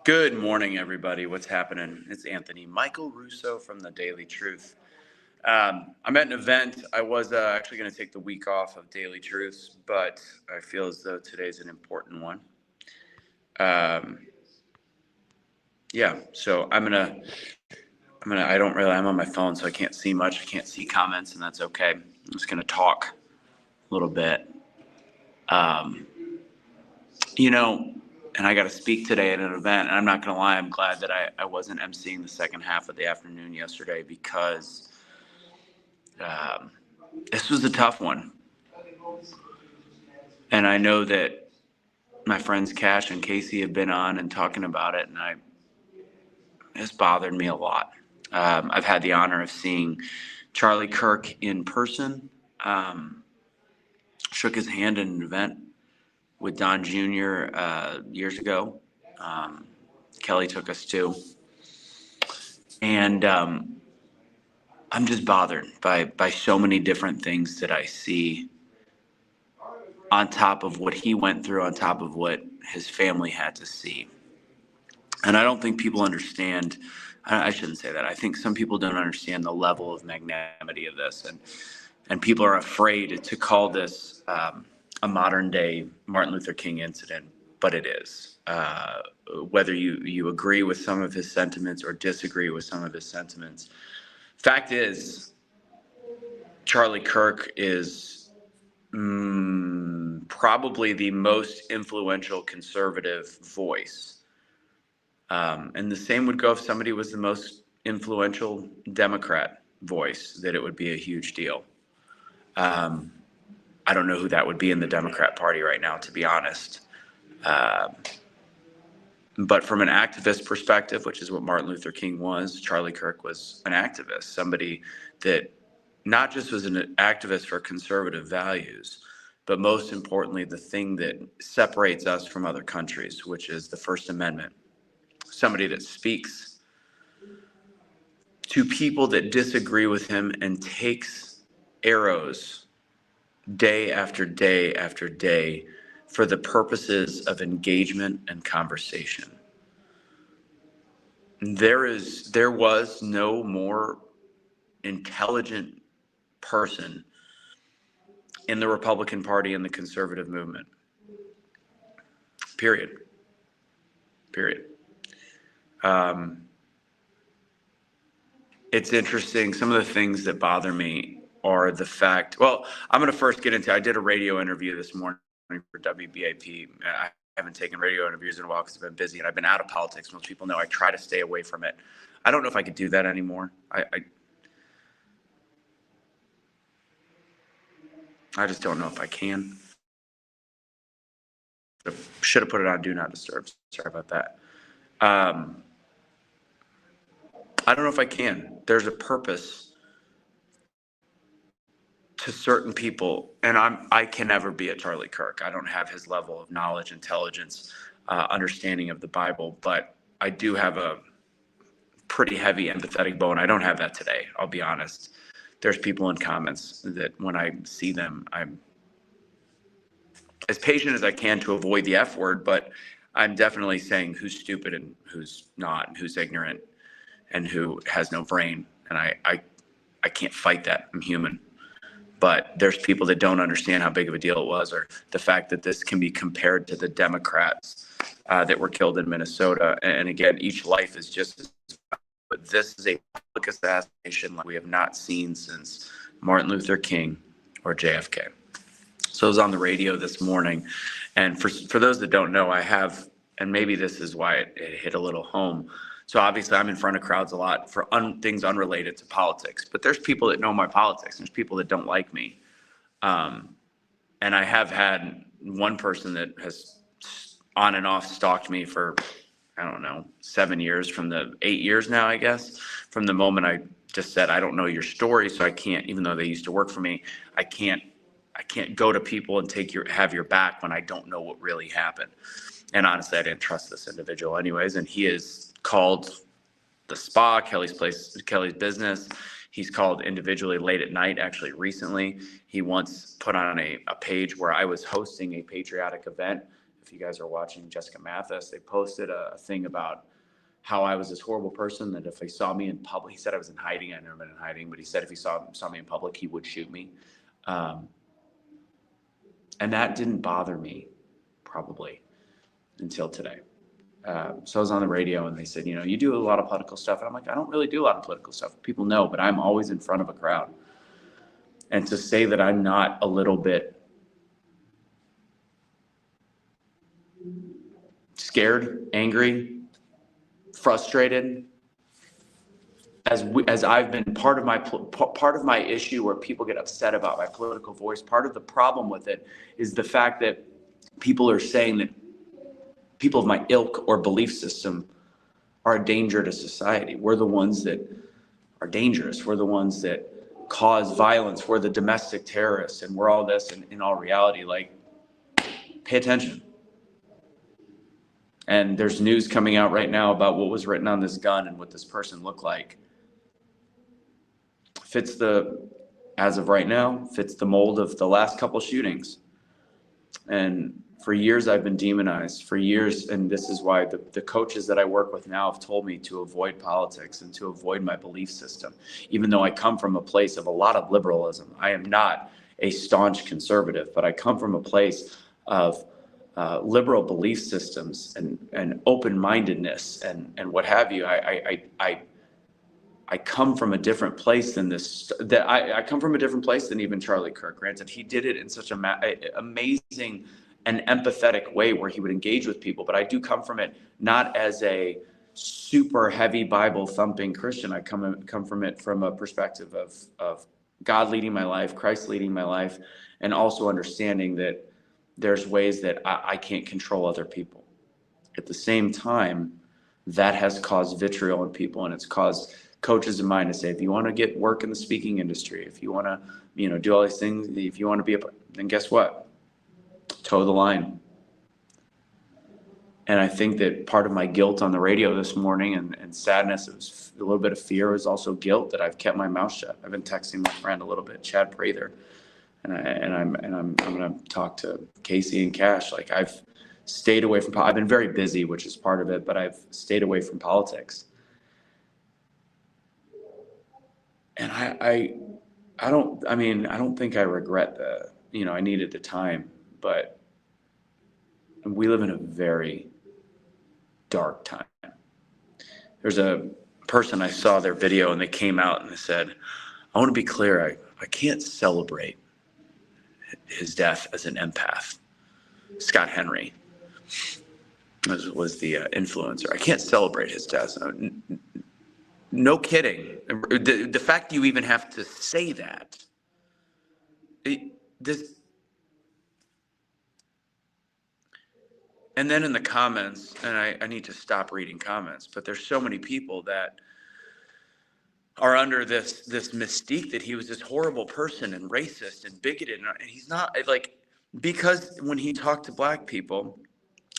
Good morning, everybody. What's happening? It's Anthony Michael Russo from the Daily Truth. I'm at an event. I was actually going to take the week off of Daily Truths, but I feel as though today's an important one. Yeah, so I'm on my phone, so I can't see much. I can't see comments, and that's okay. I'm just going to talk a little bit. You know, and I got to speak today at an event, and I'm not going to lie, I'm glad that I wasn't emceeing the second half of the afternoon yesterday because this was a tough one. And I know that my friends Cash and Casey have been on and talking about it, and it's bothered me a lot. I've had the honor of seeing Charlie Kirk in person, shook his hand at an event with Don Jr. Years ago. Kelly took us to. And I'm just bothered by so many different things that I see on top of what he went through, on top of what his family had to see. And I don't think people understand, I shouldn't say that. I think some people don't understand the level of magnanimity of this. And people are afraid to call this a modern day Martin Luther King incident, but it is. Whether you agree with some of his sentiments or disagree with some of his sentiments, fact is, Charlie Kirk is probably the most influential conservative voice. And the same would go if somebody was the most influential Democrat voice, that it would be a huge deal. I don't know who that would be in the Democrat Party right now, to be honest. But from an activist perspective, which is what Martin Luther King was, Charlie Kirk was an activist, somebody that not just was an activist for conservative values, but most importantly, the thing that separates us from other countries, which is the First Amendment. Somebody that speaks to people that disagree with him and takes arrows day after day after day for the purposes of engagement and conversation. There was no more intelligent person in the Republican Party and the conservative movement. Period. It's interesting. Some of the things that bother me are the fact, well, I'm going to first get into, I did a radio interview this morning for WBAP. I haven't taken radio interviews in a while because I've been busy and I've been out of politics. Most people know I try to stay away from it. I don't know if I could do that anymore. I just don't know if I can. Should have put it on Do Not Disturb. Sorry about that. I don't know if I can. There's a purpose to certain people, and I can never be a Charlie Kirk. I don't have his level of knowledge, intelligence, understanding of the Bible, but I do have a pretty heavy empathetic bone. I don't have that today, I'll be honest. There's people in comments that when I see them, I'm as patient as I can to avoid the F word, but I'm definitely saying who's stupid and who's not, and who's ignorant and who has no brain. And I can't fight that. I'm human. But there's people that don't understand how big of a deal it was, or the fact that this can be compared to the Democrats that were killed in Minnesota. And again, each life is just as, but this is a public assassination like we have not seen since Martin Luther King or JFK. So I was on the radio this morning, and for those that don't know, I have, and maybe this is why it hit a little home. So obviously I'm in front of crowds a lot for things unrelated to politics, but there's people that know my politics. There's people that don't like me. And I have had one person that has on and off stalked me for, I don't know, 7 years, from the 8 years now, I guess, from the moment I just said, I don't know your story. So I can't, even though they used to work for me, I can't go to people and have your back when I don't know what really happened. And honestly, I didn't trust this individual anyways. And he is called the spa, Kelly's business. He's called individually late at night. Actually, recently, he once put on a page where I was hosting a patriotic event if you guys are watching, Jessica Mathis, they posted a thing about how I was this horrible person that if he saw me in public, he said I was in hiding. I'd never been in hiding, but he said if he saw me in public, he would shoot me. And that didn't bother me probably until today. So I was on the radio and they said, you do a lot of political stuff. And I'm like, I don't really do a lot of political stuff. People know, but I'm always in front of a crowd. And to say that I'm not a little bit scared, angry, frustrated, as I've been part of my issue where people get upset about my political voice. Part of the problem with it is the fact that people are saying that people of my ilk or belief system are a danger to society. We're the ones that are dangerous. We're the ones that cause violence. We're the domestic terrorists, and we're all this. And in all reality, pay attention. And there's news coming out right now about what was written on this gun and what this person looked like. As of right now, fits the mold of the last couple shootings. And for years, I've been demonized. For years, and this is why the coaches that I work with now have told me to avoid politics and to avoid my belief system. Even though I come from a place of a lot of liberalism, I am not a staunch conservative, but I come from a place of liberal belief systems and open-mindedness and what have you. I come from a different place than this. I come from a different place than even Charlie Kirk. Granted, he did it in such an amazing and empathetic way where he would engage with people. But I do come from it not as a super heavy Bible thumping Christian. I come from it from a perspective of God leading my life, Christ leading my life, and also understanding that there's ways that I can't control other people. At the same time, that has caused vitriol in people, and it's caused coaches of mine to say, if you want to get work in the speaking industry, if you want to, do all these things, if you want to be then guess what? Toe the line. And I think that part of my guilt on the radio this morning and sadness, it was a little bit of fear, was also guilt that I've kept my mouth shut. I've been texting my friend a little bit, Chad Prather, and I'm going to talk to Casey and Cash. I've stayed away from. I've been very busy, which is part of it, but I've stayed away from politics. And I don't think I regret I needed the time, but we live in a very dark time. There's a person, I saw their video and they came out and they said, I want to be clear, I can't celebrate his death as an empath. Scott Henry was the influencer. I can't celebrate his death. No kidding. The fact you even have to say that. And then in the comments, and I need to stop reading comments, but there's so many people that are under this mystique that he was this horrible person and racist and bigoted. And he's not, because when he talked to black people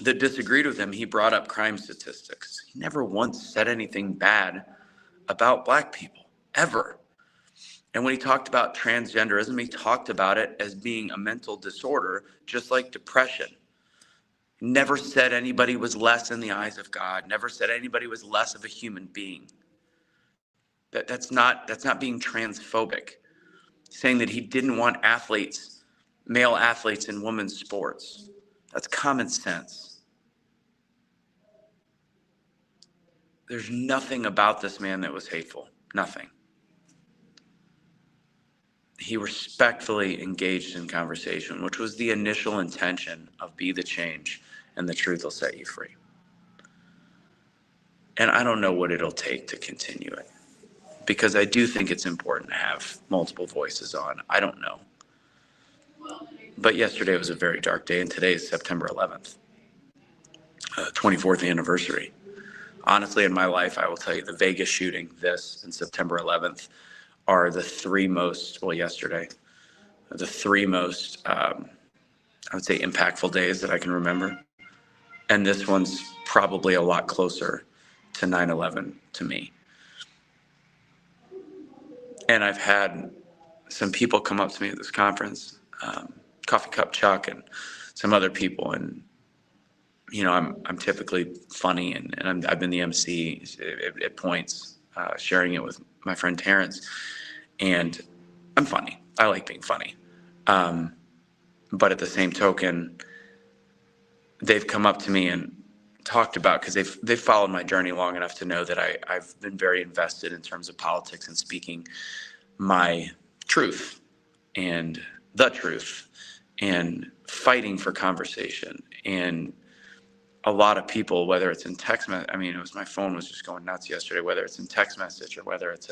that disagreed with him, he brought up crime statistics. He never once said anything bad about black people, ever. And when he talked about transgenderism, he talked about it as being a mental disorder, just like depression. Never said anybody was less in the eyes of God, never said anybody was less of a human being. That's not being transphobic. Saying that he didn't want male athletes in women's sports. That's common sense. There's nothing about this man that was hateful. Nothing. He respectfully engaged in conversation, which was the initial intention of Be the Change, and the truth will set you free. And I don't know what it'll take to continue it, because I do think it's important to have multiple voices on. I don't know. But yesterday was a very dark day, and today is September 11th, 24th anniversary. Honestly, in my life, I will tell you, the Vegas shooting, this, and September 11th are the three most, yesterday, the three most, I would say, impactful days that I can remember. And this one's probably a lot closer to 9/11 to me. And I've had some people come up to me at this conference, Coffee Cup Chuck and some other people, and I'm typically funny, and I've been the MC at points, sharing it with my friend Terrence, and I'm funny. I like being funny. But at the same token, they've come up to me and talked about, because they've followed my journey long enough to know that I've been very invested in terms of politics and speaking my truth and the truth and fighting for conversation. And a lot of people, whether it's in text message, my phone was just going nuts yesterday, whether it's in text message or whether it's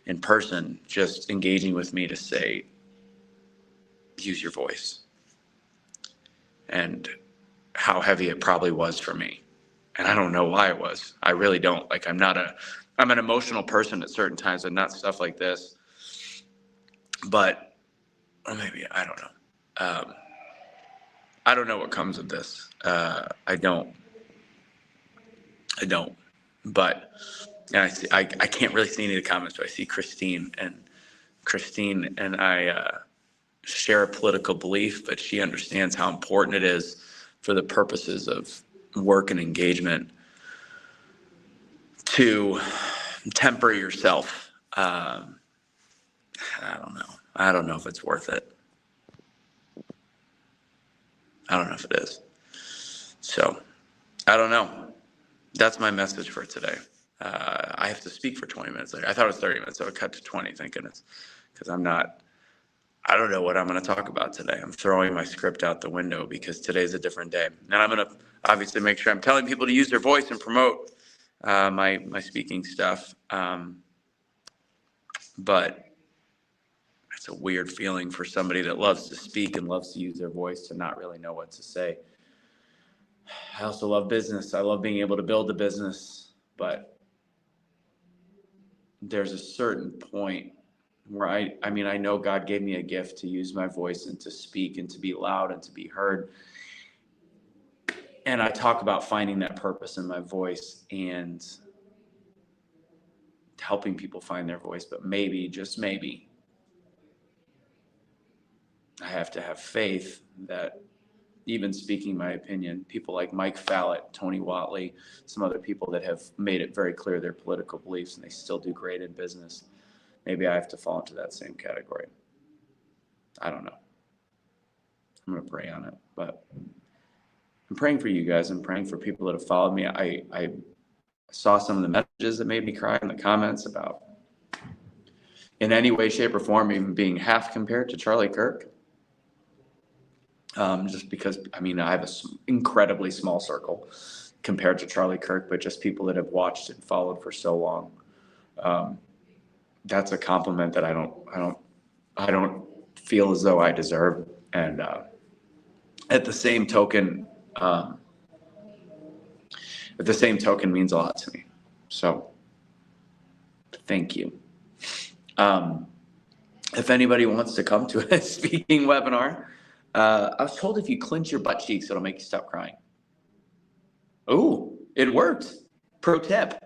in person, just engaging with me to say, use your voice. And how heavy it probably was for me. And I don't know why it was. I really don't. Like, I'm an emotional person at certain times, and not stuff like this. But, or maybe, I don't know. I don't know what comes of this. I don't. But, and I can't really see any of the comments, but I see Christine and I share a political belief, but she understands how important it is for the purposes of work and engagement to temper yourself. I don't know. I don't know if it's worth it. I don't know if it is. So, I don't know. That's my message for today. I have to speak for 20 minutes later. I thought it was 30 minutes, so I cut to 20, thank goodness. Because I don't know what I'm going to talk about today. I'm throwing my script out the window because today's a different day. And I'm going to obviously make sure I'm telling people to use their voice and promote my speaking stuff. But it's a weird feeling for somebody that loves to speak and loves to use their voice to not really know what to say. I also love business. I love being able to build a business, but there's a certain point where I know God gave me a gift to use my voice and to speak and to be loud and to be heard. And I talk about finding that purpose in my voice and helping people find their voice. But maybe, just maybe, I have to have faith that even speaking my opinion, people like Mike Fallett, Tony Watley, some other people that have made it very clear their political beliefs and they still do great in business, maybe I have to fall into that same category. I don't know. I'm going to pray on it, but I'm praying for you guys. I'm praying for people that have followed me. I saw some of the messages that made me cry in the comments about, in any way, shape, or form, even being half compared to Charlie Kirk. Just because, I have an incredibly small circle compared to Charlie Kirk, but just people that have watched and followed for so long. That's a compliment that I don't feel as though I deserve. And at the same token means a lot to me. So thank you. If anybody wants to come to a speaking webinar, I was told if you clench your butt cheeks, it'll make you stop crying. Oh, it worked. Pro tip.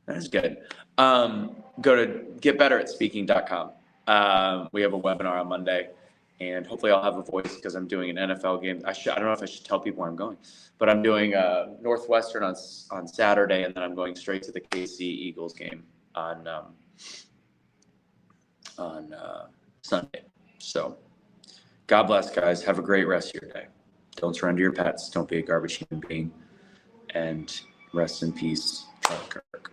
That is good. Go to getbetteratspeaking.com. We have a webinar on Monday, and hopefully I'll have a voice because I'm doing an NFL game. I don't know if I should tell people where I'm going, but I'm doing Northwestern on Saturday, and then I'm going straight to the KC Eagles game on Sunday. So God bless, guys. Have a great rest of your day. Don't surrender your pets. Don't be a garbage human being. And rest in peace, Charlie Kirk.